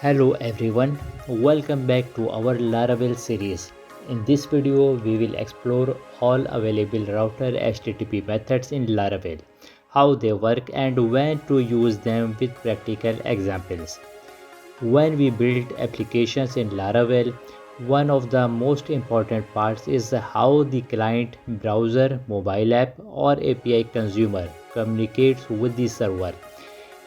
Hello everyone, welcome back to our Laravel series. In this video, we will explore all available router HTTP methods in Laravel, how they work and when to use them with practical examples. When we build applications in Laravel, one of the most important parts is how the client, browser, mobile app or API consumer communicates with the server.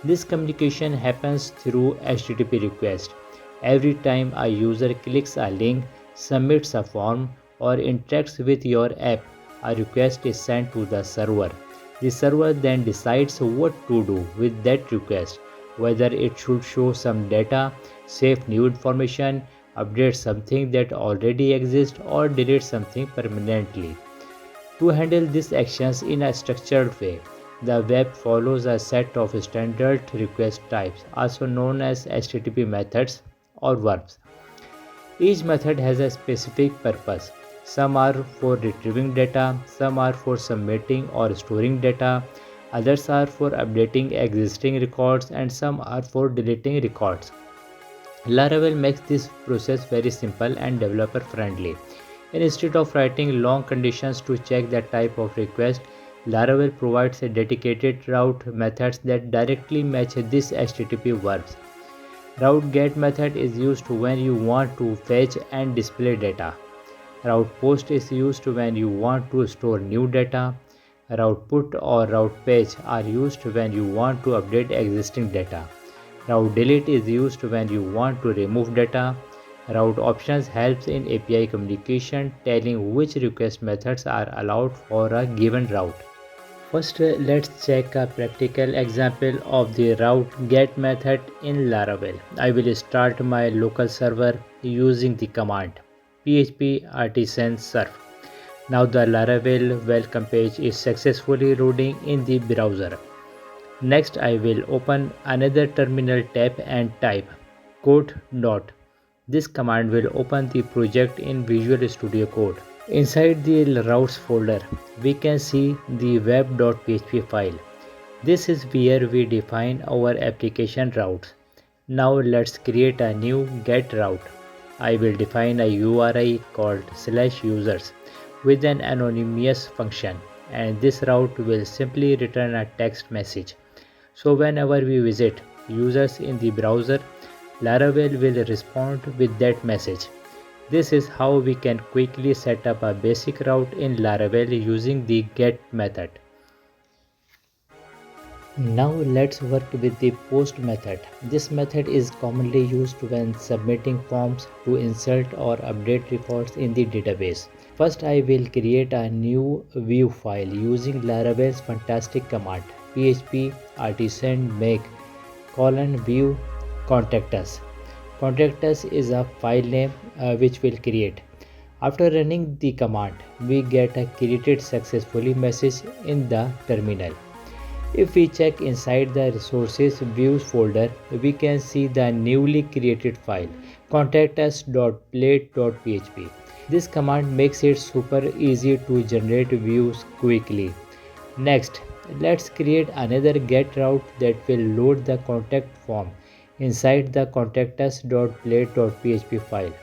This communication happens through HTTP request. Every time a user clicks a link, submits a form, or interacts with your app, a request is sent to the server. The server then decides what to do with that request, whether it should show some data, save new information, update something that already exists, or delete something permanently. To handle these actions in a structured way, the web follows a set of standard request types, also known as HTTP methods or verbs. Each method has a specific purpose. Some are for retrieving data, some are for submitting or storing data, others are for updating existing records, and some are for deleting records. Laravel makes this process very simple and developer friendly. Instead of writing long conditions to check the type of request, Laravel provides a dedicated route methods that directly match these HTTP verbs. Route get method is used when you want to fetch and display data. Route post is used when you want to store new data. Route put or route page are used when you want to update existing data. Route delete is used when you want to remove data. Route options helps in API communication, telling which request methods are allowed for a given route. First, let's check a practical example of the route get method in Laravel. I will start my local server using the command php artisan surf. Now the Laravel welcome page is successfully loading in the browser. Next, I will open another terminal tab and type code dot. This command will open the project in Visual Studio Code. Inside the routes folder, we can see the web.php file. This is where we define our application routes. Now let's create a new get route. I will define a URI called /users with an anonymous function, and this route will simply return a text message. So whenever we visit users in the browser, Laravel will respond with that message. This is how we can quickly set up a basic route in Laravel using the get method. Now let's work with the post method. This method is commonly used when submitting forms to insert or update records in the database. First, I will create a new view file using Laravel's fantastic command php artisan make view contact us. Contact us is a file name which we'll create. After running the command, we get a created successfully message in the terminal. If we check inside the resources views folder, we can see the newly created file contactus.plate.php. This command makes it super easy to generate views quickly. Next, let's create another get route that will load the contact form inside the contactus.plate.php file.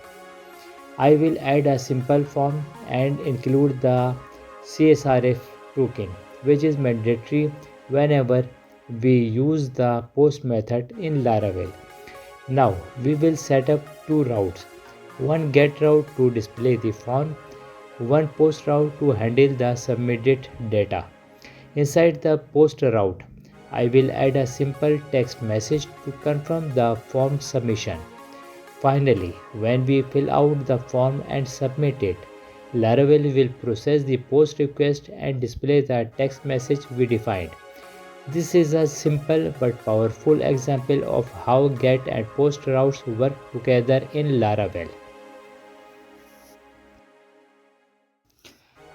I will add a simple form and include the CSRF token, which is mandatory whenever we use the post method in Laravel. Now we will set up two routes, one get route to display the form, one post route to handle the submitted data. Inside the post route, I will add a simple text message to confirm the form submission. Finally, when we fill out the form and submit it, Laravel will process the post request and display the text message we defined. This is a simple but powerful example of how get and post routes work together in Laravel.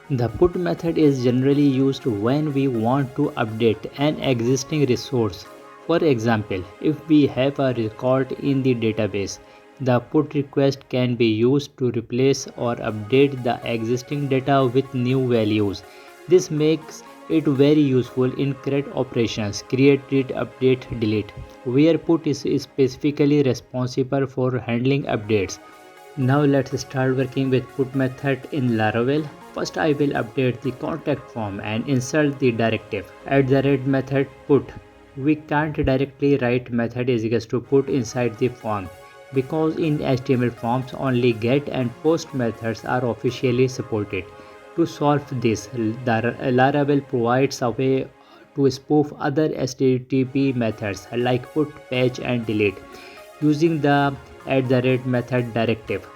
The put method is generally used when we want to update an existing resource. For example, if we have a record in the database, the put request can be used to replace or update the existing data with new values. This makes It very useful in CRUD operations, create, read, update, delete, where put is specifically responsible for handling updates. Now let's start working with put method in Laravel. First I will update the contact form and insert the directive at the red method put. We can't directly write method is equals to put inside the form because in HTML forms only get and post methods are officially supported. To solve this, Laravel provides a way to spoof other HTTP methods like put, patch and delete using the method directive.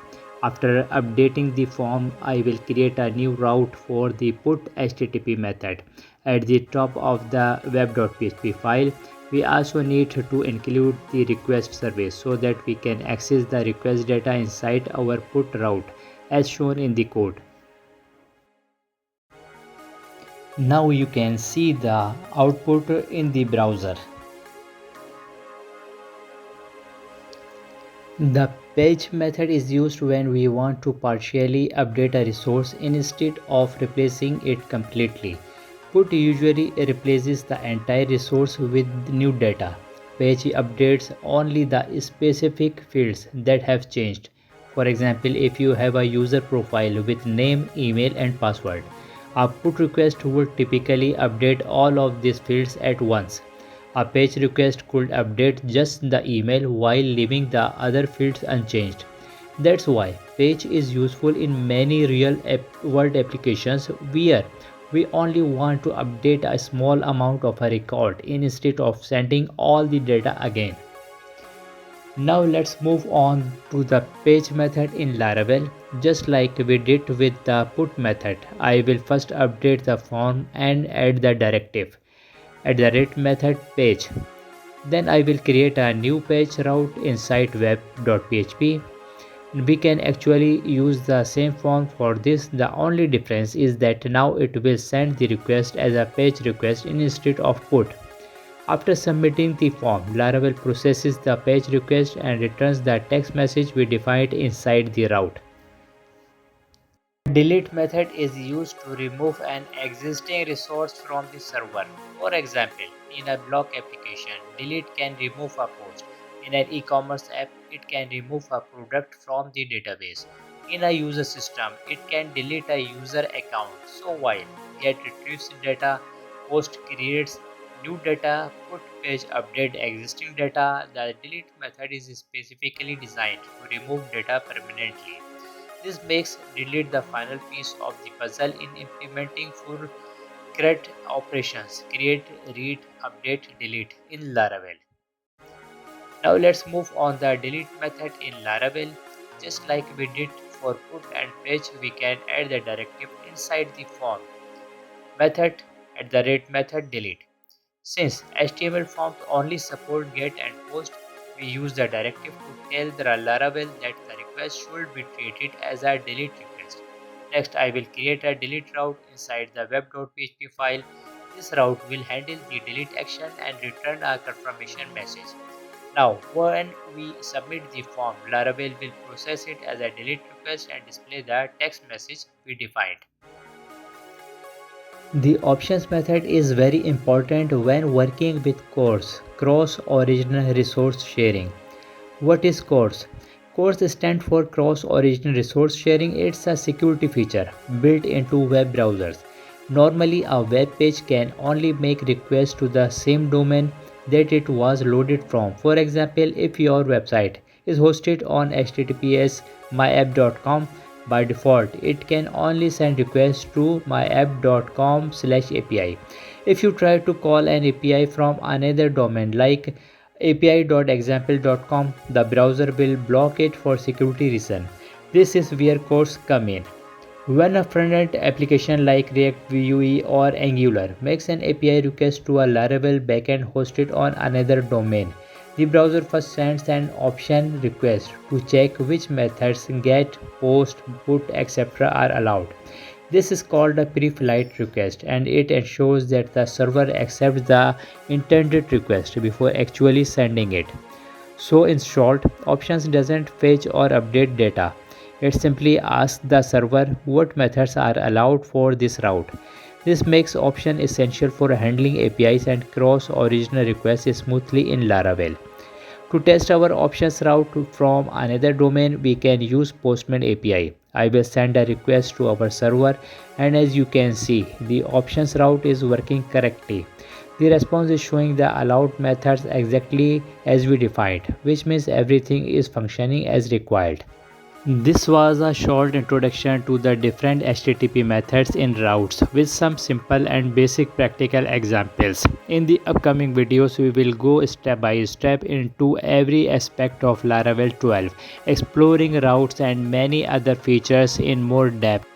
After updating the form, I will create a new route for the put HTTP method at the top of the web.php file. We also need to include the request service so that we can access the request data inside our put route as shown in the code. Now you can see the output in the browser. The page method is used when we want to partially update a resource instead of replacing it completely. Put usually replaces the entire resource with new data. Page updates only the specific fields that have changed. For example, if you have a user profile with name, email and password, a put request would typically update all of these fields at once. A page request could update just the email while leaving the other fields unchanged. That's why page is useful in many real world applications where we only want to update a small amount of a record instead of sending all the data again. Now let's move on to the page method in Laravel. Just like we did with the put method, I will first update the form and add the directive at the red method page. Then I will create a new page route inside web.php. We can actually use the same form for this. The only difference is that now it will send the request as a page request instead of put. After submitting the form, Laravel processes the page request and returns the text message we defined inside the route. Delete method is used to remove an existing resource from the server. For example, in a blog application, delete can remove a post. In an e-commerce app, it can remove a product from the database. In a user system, it can delete a user account. So while get retrieves data, post creates new data, put page update existing data, the delete method is specifically designed to remove data permanently. This makes delete the final piece of the puzzle in implementing full CRUD operations create, read, update, delete in Laravel. Now let's move on the delete method in Laravel. Just like we did for put and page, we can add the directive inside the form method at the rate method delete. Since HTML forms only support get and post, we use the directive to tell the Laravel that the request should be treated as a delete request. Next, I will create a delete route inside the web.php file. This route will handle the delete action and return a confirmation message. Now, when we submit the form, Laravel will process it as a delete request and display the text message we defined. The options method is very important when working with CORS, cross-origin resource sharing. What is CORS? CORS stands for cross-origin resource sharing. It's a security feature built into web browsers. Normally, a web page can only make requests to the same domain that it was loaded from. For example, if your website is hosted on https myapp.com, by default, it can only send requests to myapp.com/API. If you try to call an API from another domain like api.example.com, the browser will block it for security reasons. This is where CORS come in. When a front-end application like React, Vue or Angular makes an API request to a Laravel backend hosted on another domain, the browser first sends an option request to check which methods get, post, put, etc. are allowed. This is called a pre-flight request and it ensures that the server accepts the intended request before actually sending it. So in short, options doesn't fetch or update data. It simply asks the server what methods are allowed for this route. This makes option essential for handling APIs and cross-original requests smoothly in Laravel. To test our options route from another domain, we can use Postman API. I will send a request to our server, and as you can see, the options route is working correctly. The response is showing the allowed methods exactly as we defined, which means everything is functioning as required. This was a short introduction to the different HTTP methods in routes with some simple and basic practical examples. In the upcoming videos, we will go step by step into every aspect of Laravel 12, exploring routes and many other features in more depth.